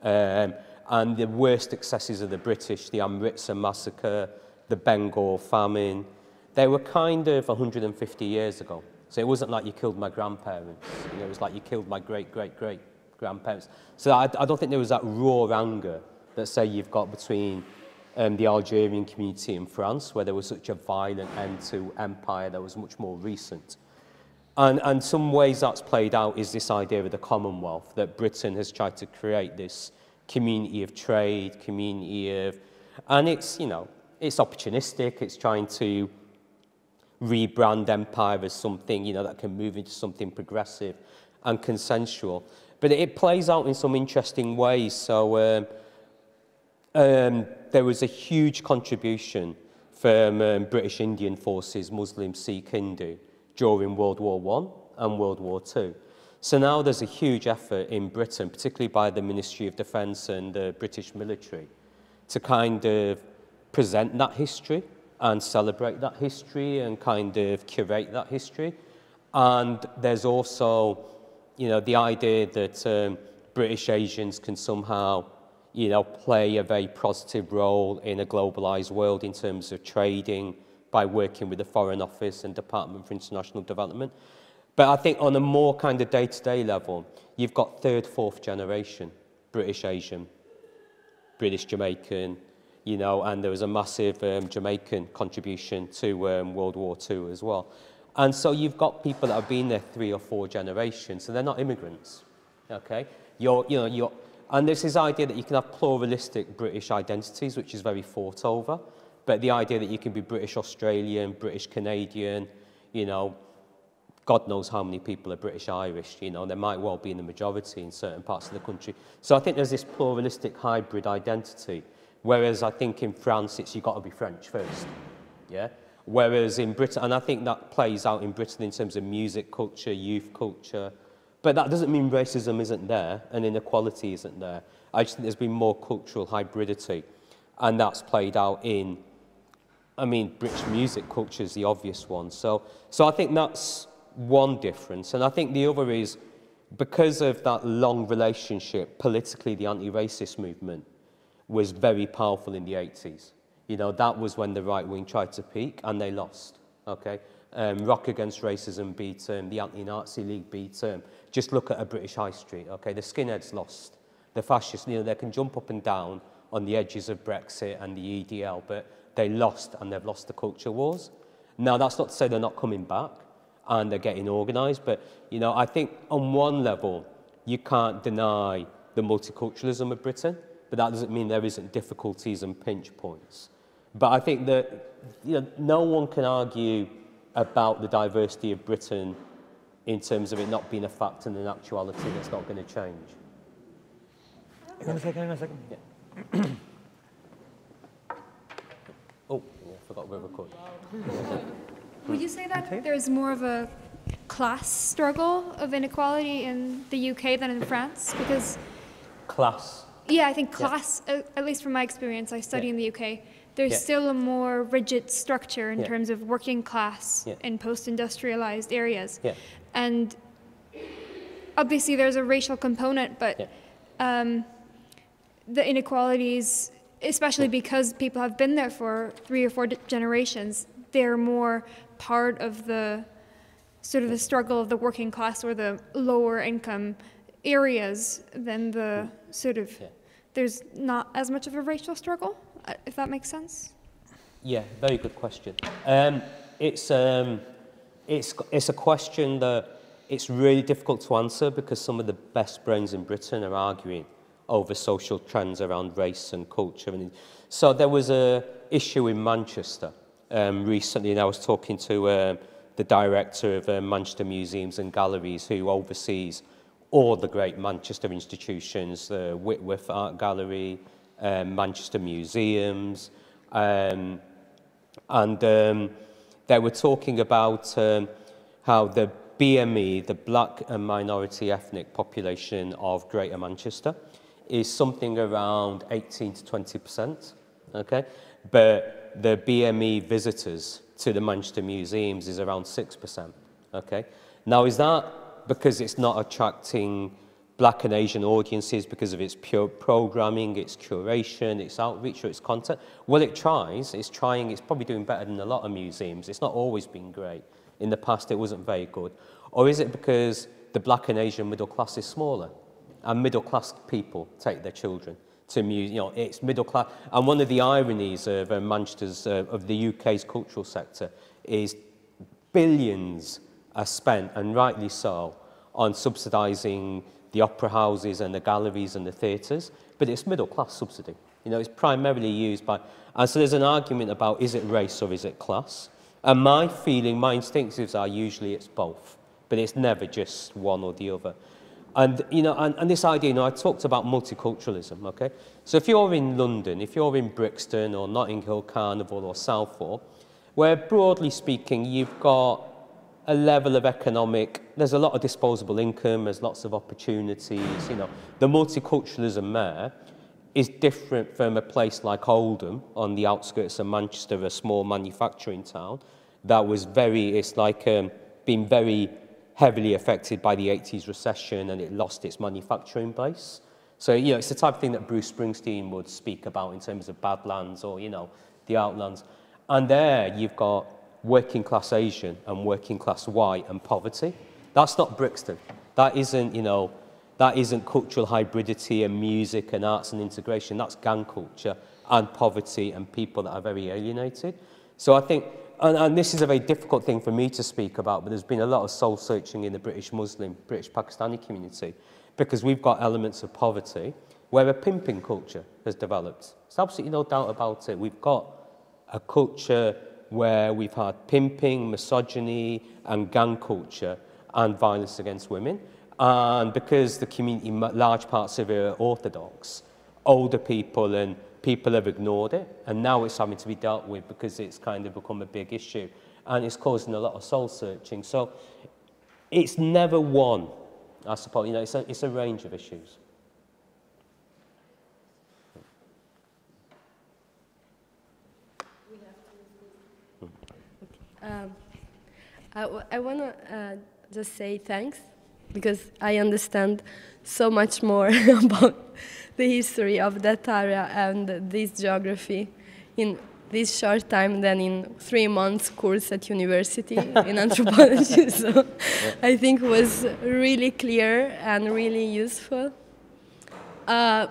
Speaker 2: And the worst excesses of the British, the Amritsar massacre, the Bengal famine, they were kind of 150 years ago. So it wasn't like you killed my grandparents, you know, it was like you killed my great-great-great-grandparents. So I don't think there was that raw anger that, say, you've got between the Algerian community in France, where there was such a violent end to empire that was much more recent. And some ways that's played out is this idea of the Commonwealth, that Britain has tried to create this community of trade, community of, and it's, you know, it's opportunistic, it's trying to rebrand empire as something, you know, that can move into something progressive and consensual. But it plays out in some interesting ways. So there was a huge contribution from British Indian forces, Muslim, Sikh, Hindu, during World War I and World War II. So now there's a huge effort in Britain, particularly by the Ministry of Defence and the British military, to kind of present that history and celebrate that history and kind of curate that history. And there's also, you know, the idea that British Asians can somehow, you know, play a very positive role in a globalized world in terms of trading by working with the Foreign Office and Department for International Development. But I think on a more kind of day-to-day level, you've got third, fourth generation British Asian, British Jamaican, you know, and there was a massive Jamaican contribution to World War II as well. And so you've got people that have been there 3 or 4 generations, so they're not immigrants, okay? And there's this idea that you can have pluralistic British identities, which is very fought over, but the idea that you can be British Australian, British Canadian, you know, God knows how many people are British Irish, you know, there might well be in the majority in certain parts of the country. So I think there's this pluralistic hybrid identity, whereas I think in France it's you've got to be French first, yeah? Whereas in Britain, and I think that plays out in Britain in terms of music culture, youth culture, but that doesn't mean racism isn't there and inequality isn't there. I just think there's been more cultural hybridity, and that's played out in, I mean, British music culture is the obvious one. So I think that's one difference. And I think the other is, because of that long relationship, politically, the anti-racist movement was very powerful in the 80s. You know, that was when the right wing tried to peak, and they lost, okay? Rock Against Racism beat the Anti-Nazi League beat just look at a British high street, okay? The skinheads lost. The fascists, you know, they can jump up and down on the edges of Brexit and the EDL, but they lost, and they've lost the culture wars. Now, that's not to say they're not coming back and they're getting organised, but, you know, I think on one level, you can't deny the multiculturalism of Britain, but that doesn't mean there isn't difficulties and pinch points. But I think that, you know, no one can argue about the diversity of Britain in terms of it not being a fact and an actuality that's not going to change.
Speaker 1: Hang on a second.
Speaker 2: Yeah. Oh, yeah, I forgot we're recording.
Speaker 6: Would you say that there's more of a class struggle of inequality in the UK than in France? Because
Speaker 2: class?
Speaker 6: Yeah, I think class, at least from my experience, I study in the UK, there's still a more rigid structure in terms of working class in post-industrialized areas. And obviously there's a racial component, but the inequalities, especially because people have been there for 3 or 4 generations, they're more part of the sort of the struggle of the working class or the lower income areas than the sort of, there's not as much of a racial struggle, if that makes sense.
Speaker 2: Yeah, very good question. It's a question that it's really difficult to answer because some of the best brains in Britain are arguing over social trends around race and culture. And so there was an issue in Manchester recently, and I was talking to the director of Manchester Museums and Galleries, who oversees all the great Manchester institutions, the Whitworth Art Gallery, Manchester Museums, and they were talking about how the BME, the black and minority ethnic population of Greater Manchester, is something around 18 to 20%, okay? But the BME visitors to the Manchester Museums is around 6%, okay? Now, is that because it's not attracting black and Asian audiences because of its pure programming, its curation, its outreach, or its content? Well, it tries. It's trying. It's probably doing better than a lot of museums. It's not always been great. In the past, it wasn't very good. Or is it because the black and Asian middle class is smaller, and middle class people take their children to museums? You know, it's middle class. And one of the ironies of Manchester's, of the UK's cultural sector, is billions are spent, and rightly so, on subsidising the opera houses and the galleries and the theatres, but it's middle class subsidy. You know, it's primarily used by, and so there's an argument about is it race or is it class? And my feeling, my instinctives are usually it's both, but it's never just one or the other. And, you know, and this idea, you know, I talked about multiculturalism, okay? So if you're in London, if you're in Brixton or Notting Hill Carnival or Southall, where broadly speaking, you've got a level of economic, there's a lot of disposable income, there's lots of opportunities, you know, the multiculturalism there is different from a place like Oldham on the outskirts of Manchester, a small manufacturing town that was been very heavily affected by the 80s recession, and it lost its manufacturing base. So, you know, it's the type of thing that Bruce Springsteen would speak about in terms of Badlands or, you know, the Outlands. And there you've got working class Asian and working class white and poverty. That's not Brixton. That isn't, you know, that isn't cultural hybridity and music and arts and integration. That's gang culture and poverty and people that are very alienated. So I think, and this is a very difficult thing for me to speak about, but there's been a lot of soul searching in the British Muslim, British Pakistani community, because we've got elements of poverty where a pimping culture has developed. There's absolutely no doubt about it. We've got a culture where we've had pimping, misogyny and gang culture and violence against women. And because the community, large parts of it are orthodox, older people and people have ignored it, and now it's having to be dealt with because it's kind of become a big issue, and it's causing a lot of soul searching. So it's never one, I suppose, you know, it's a range of issues.
Speaker 3: I want to just say thanks, because I understand so much more about the history of that area and this geography in this short time than in 3 months course at university in anthropology. So I think it was really clear and really useful. I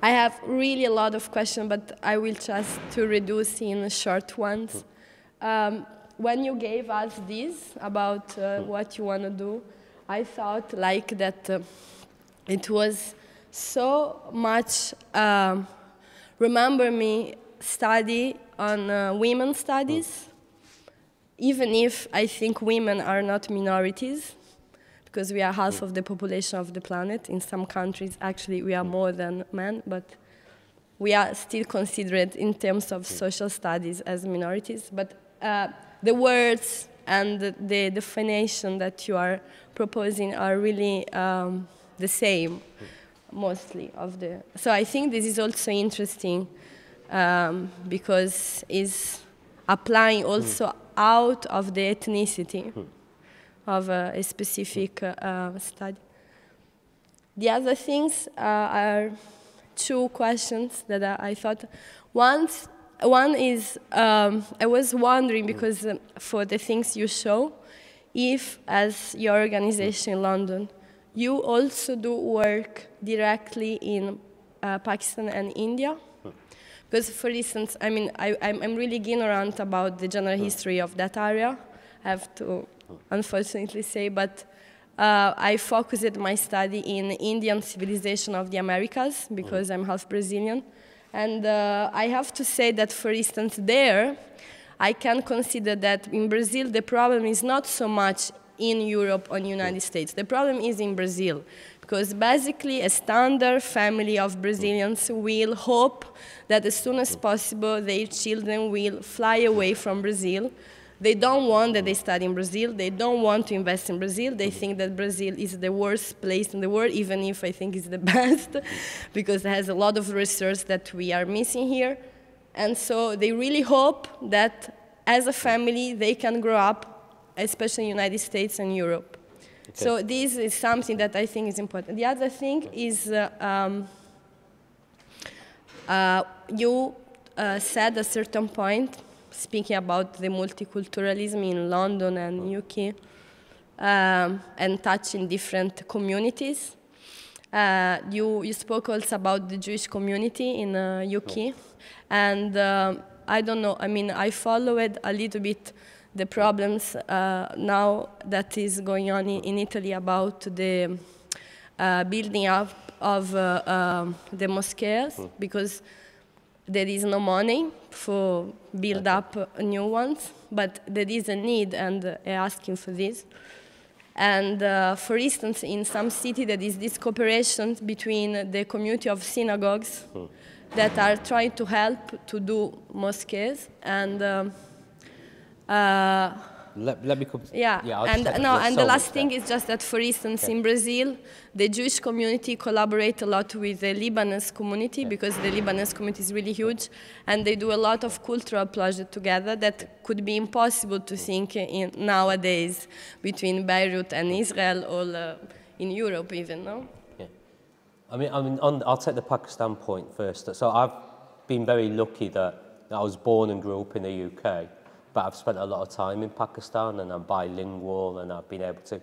Speaker 3: have really a lot of questions, but I will just to reduce in short ones. When you gave us this about what you want to do, I thought like that it was so much, remember me study on women's studies, even if I think women are not minorities, because we are half of the population of the planet. In some countries, actually, we are more than men, but we are still considered in terms of social studies as minorities. But the words and the definition that you are proposing are really the same, mostly of the. So I think this is also interesting because it's applying also out of the ethnicity of a specific study. The other things are 2 questions that I thought. One is, I was wondering, because for the things you show, if, as your organization in London, you also do work directly in Pakistan and India? Because, for instance, I mean, I'm really ignorant about the general history of that area, I have to unfortunately say, but I focused my study in Indian civilization of the Americas, because I'm half Brazilian. And I have to say that, for instance, there, I can consider that in Brazil, the problem is not so much in Europe or United States. The problem is in Brazil, because basically a standard family of Brazilians will hope that as soon as possible their children will fly away from Brazil. They don't want that they study in Brazil. They don't want to invest in Brazil. They think that Brazil is the worst place in the world, even if I think it's the best, because it has a lot of research that we are missing here. And so they really hope that as a family they can grow up, especially in the United States and Europe. Okay. So this is something that I think is important. The other thing is you said at a certain point, speaking about the multiculturalism in London and UK, and touching different communities. You spoke also about the Jewish community in UK, and I don't know, I mean, I followed a little bit the problems now that is going on in Italy about the building up of the mosques, because there is no money for build up new ones, but there is a need, and asking for this. And for instance, in some city, there is this cooperation between the community of synagogues that are trying to help to do mosques. And
Speaker 2: let me come.
Speaker 3: Yeah, and the last thing is just that, for instance, in Brazil, the Jewish community collaborate a lot with the Lebanese community because the Lebanese community is really huge, and they do a lot of cultural projects together that could be impossible to think in nowadays between Beirut and Israel or in Europe even, no?
Speaker 2: Yeah. I mean, I'll take the Pakistan point first. So I've been very lucky that I was born and grew up in the UK, but I've spent a lot of time in Pakistan and I'm bilingual and I've been able to,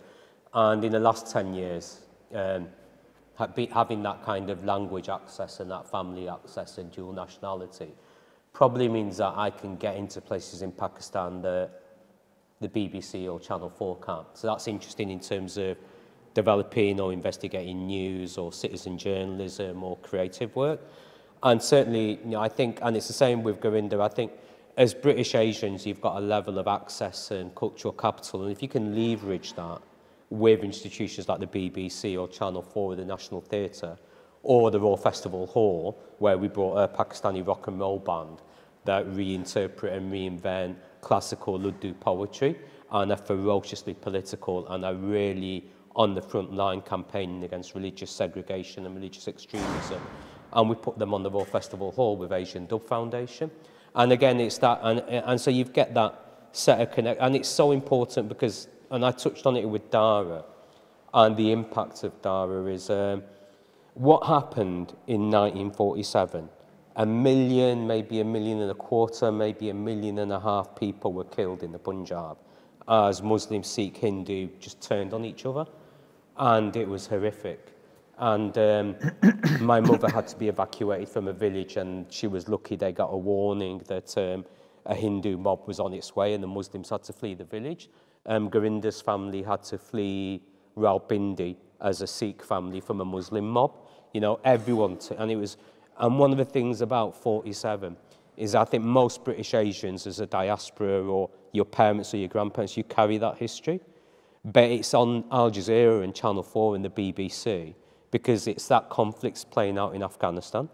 Speaker 2: and in the last 10 years, having that kind of language access and that family access and dual nationality probably means that I can get into places in Pakistan that the BBC or Channel 4 can't. So that's interesting in terms of developing or investigating news or citizen journalism or creative work. And certainly, you know, I think, and it's the same with Gurinder, I think as British Asians, you've got a level of access and cultural capital, and if you can leverage that with institutions like the BBC or Channel 4 or the National Theatre or the Royal Festival Hall, where we brought a Pakistani rock and roll band that reinterpret and reinvent classical Urdu poetry and are ferociously political and are really on the front line campaigning against religious segregation and religious extremism. And we put them on the Royal Festival Hall with Asian Dub Foundation. And again, it's that, and so you get that set of connect, and it's so important because, and I touched on it with Dara, and the impact of Dara is what happened in 1947. 1 million, maybe 1.25 million, maybe 1.5 million people were killed in the Punjab as Muslim, Sikh, Hindu just turned on each other, and it was horrific. And my mother had to be evacuated from a village, and she was lucky they got a warning that a Hindu mob was on its way and the Muslims had to flee the village. Gurinder's family had to flee Rawalpindi as a Sikh family from a Muslim mob. You know, everyone, and one of the things about 47 is I think most British Asians as a diaspora or your parents or your grandparents, you carry that history. But it's on Al Jazeera and Channel 4 and the BBC because it's that conflict's playing out in Afghanistan.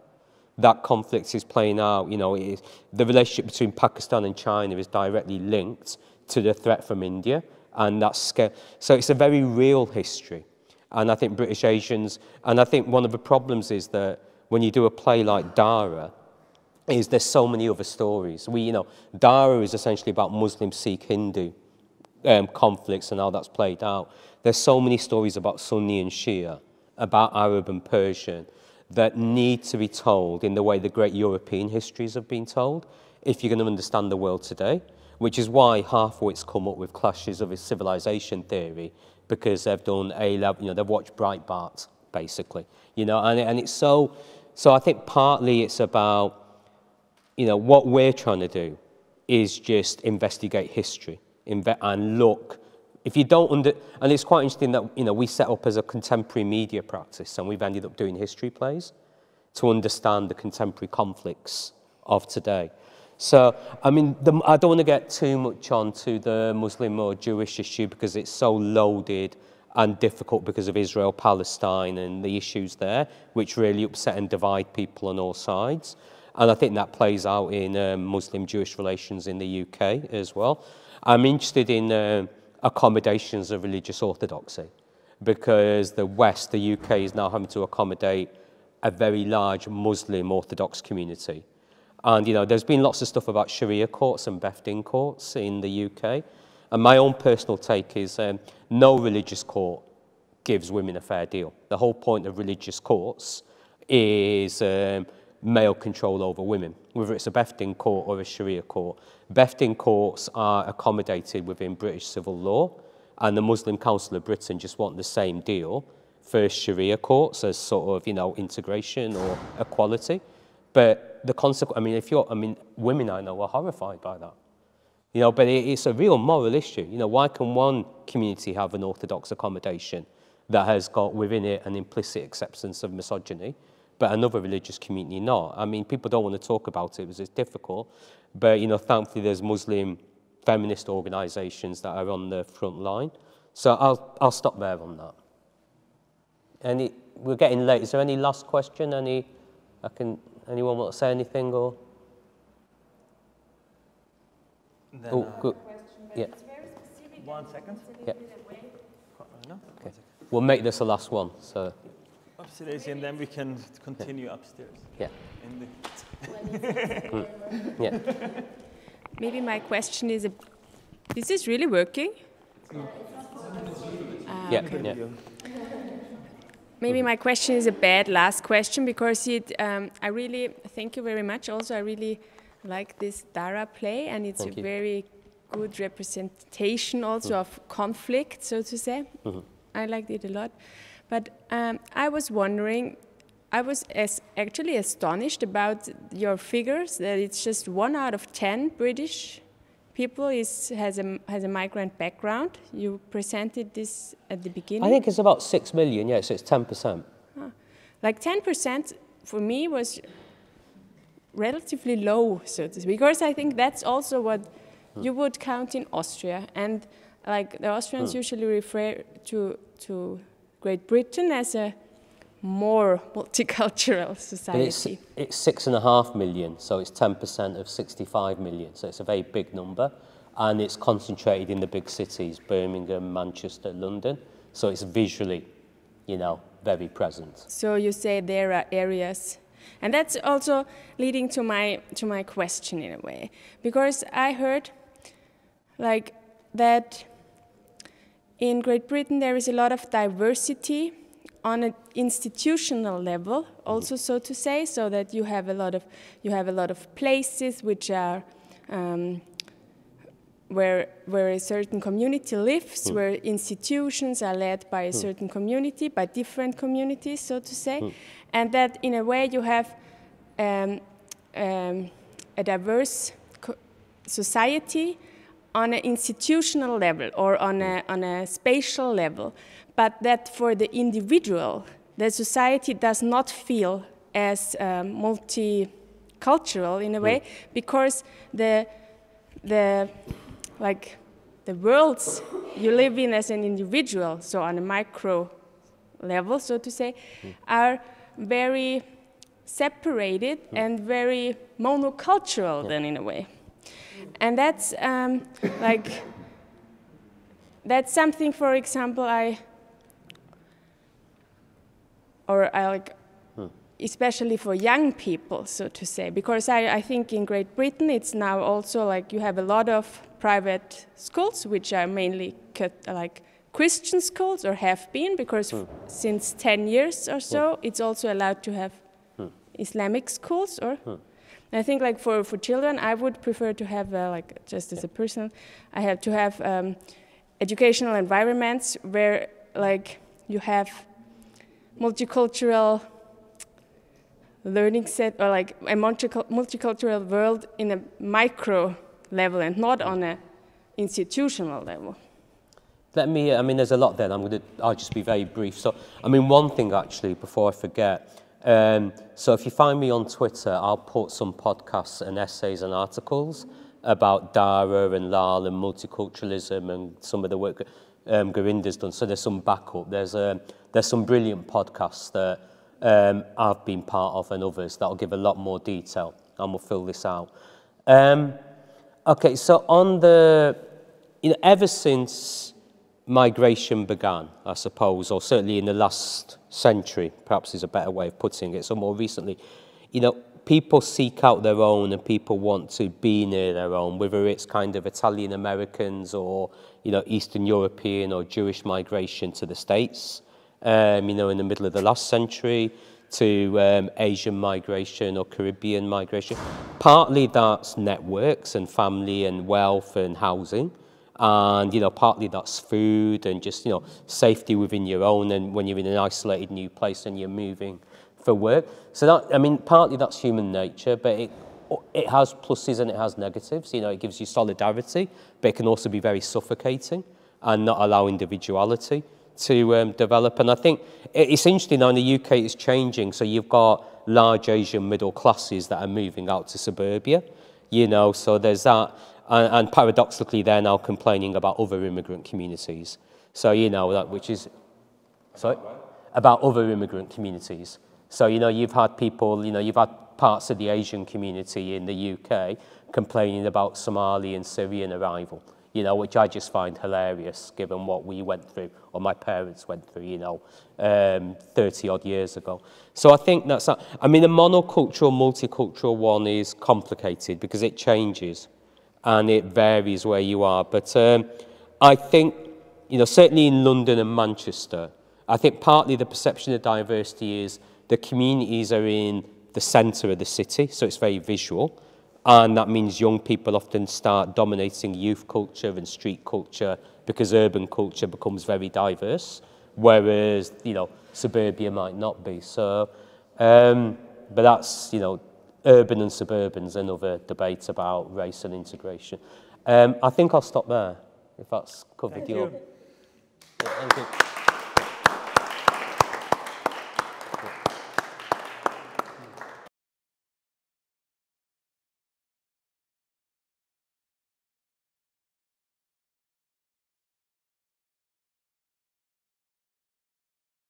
Speaker 2: That conflict is playing out, you know, the relationship between Pakistan and China is directly linked to the threat from India, and that's scary. So it's a very real history. And I think British Asians, and I think one of the problems is that when you do a play like Dara, is there's so many other stories. You know, Dara is essentially about Muslim, Sikh, Hindu conflicts and how that's played out. There's so many stories about Sunni and Shia, about Arab and Persian, that need to be told in the way the great European histories have been told if you're going to understand the world today, which is why Halfwit's come up with clashes of his civilization theory, because they've done A-level, you know, they've watched Breitbart, basically, you know, and it's so I think partly it's about, you know, what we're trying to do is just investigate history and look. If you don't and it's quite interesting that, you know, we set up as a contemporary media practice and we've ended up doing history plays to understand the contemporary conflicts of today. So, I mean, I don't want to get too much onto the Muslim or Jewish issue because it's so loaded and difficult because of Israel, Palestine and the issues there, which really upset and divide people on all sides. And I think that plays out in Muslim-Jewish relations in the UK as well. I'm interested in accommodations of religious orthodoxy because the West, the UK, is now having to accommodate a very large Muslim Orthodox community. And, you know, there's been lots of stuff about Sharia courts and Beth Din courts in the UK. And my own personal take is no religious court gives women a fair deal. The whole point of religious courts is male control over women, whether it's a Beth Din court or a Sharia court. Beth Din courts are accommodated within British civil law, and the Muslim Council of Britain just want the same deal for Sharia courts as sort of, you know, integration or equality. But the consequence, I mean, women I know are horrified by that. You know, but it's a real moral issue. You know, why can one community have an orthodox accommodation that has got within it an implicit acceptance of misogyny, but another religious community not? I mean, people don't want to talk about it because it's difficult, but, you know, thankfully there's Muslim feminist organisations that are on the front line. So I'll stop there on that. We're getting late. Is there any last question? Anyone want to say anything or?
Speaker 1: Then,
Speaker 2: good.
Speaker 4: Question, but
Speaker 2: yeah.
Speaker 4: it's very specific
Speaker 1: 1 second.
Speaker 2: Yeah.
Speaker 1: No?
Speaker 2: Okay. We'll make this the last one. So.
Speaker 1: Upstairs, and then we can continue upstairs.
Speaker 2: Yeah. Yeah.
Speaker 4: Maybe my question is, is this really working?
Speaker 2: Yeah.
Speaker 4: Okay.
Speaker 2: Yeah.
Speaker 4: Maybe my question is a bad last question because I really thank you very much. Also, I really like this Dara play, and it's a very good representation also of conflict, so to say. I liked it a lot. But I was wondering, I was actually astonished about your figures, that it's just 1 out of 10 British people has a migrant background. You presented this at the beginning.
Speaker 2: I think it's about 6 million, yeah, so it's 10%.
Speaker 4: Like 10% for me was relatively low, so to speak, because I think that's also what you would count in Austria. And like the Austrians usually refer to Great Britain as a more multicultural society.
Speaker 2: It's 6.5 million, so it's 10% of 65 million. So it's a very big number, and it's concentrated in the big cities, Birmingham, Manchester, London. So it's visually, very present.
Speaker 4: So you say there are areas, and that's also leading to my question in a way, because I heard like that in Great Britain there is a lot of diversity on an institutional level, also, so to say, so that you have a lot of places which are where a certain community lives, where institutions are led by a certain community, by different communities, so to say, and that in a way you have a diverse society on an institutional level or on a spatial level, but that for the individual, the society does not feel as multicultural in a way, because the worlds you live in as an individual, so on a micro level, so to say, are very separated and very monocultural then in a way. And that's that's something, for example, especially for young people, so to say, because I think in Great Britain it's now also like you have a lot of private schools which are mainly like Christian schools, or have been, because since 10 years or so it's also allowed to have Islamic schools. Or I think like for children I would prefer to have like, just as a person, I have to have educational environments where like you have multicultural learning set, or like a multicultural world in a micro level and not on an institutional level.
Speaker 2: There's a lot there, and I'll just be very brief. So, one thing actually, before I forget, so if you find me on Twitter, I'll put some podcasts and essays and articles about Dara and Lal and multiculturalism and some of the work Gorinda's done. So there's some backup. There's some brilliant podcasts that I've been part of, and others that'll give a lot more detail, and we'll fill this out. Okay, so on ever since migration began, I suppose, or certainly in the last century, perhaps is a better way of putting it, so more recently, people seek out their own, and people want to be near their own, whether it's kind of Italian Americans or, Eastern European or Jewish migration to the States, in the middle of the last century, to Asian migration or Caribbean migration. Partly that's networks and family and wealth and housing. And, partly that's food and just, safety within your own, and when you're in an isolated new place and you're moving for work. So that, partly that's human nature, but it has pluses and it has negatives. It gives you solidarity, but it can also be very suffocating and not allow individuality to develop. And I think it's interesting now in the UK it's changing. So you've got large Asian middle classes that are moving out to suburbia, so there's that. And paradoxically, they're now complaining about other immigrant communities. So, which is, sorry? About other immigrant communities. So, you've had people, you've had parts of the Asian community in the UK complaining about Somali and Syrian arrival, you know, which I just find hilarious given what we went through, or my parents went through, you know, 30 odd years ago. So I think that's, I mean, the monocultural, multicultural one is complicated because it changes and it varies where you are. But I think, you know, certainly in London and Manchester, I think partly the perception of diversity is the communities are in the centre of the city, so it's very visual. And that means young people often start dominating youth culture and street culture because urban culture becomes very diverse, whereas, you know, suburbia might not be. So, but that's, you know, urban and suburban's another debate about race and integration. I think I'll stop there, if that's covered your... Yeah, thank you.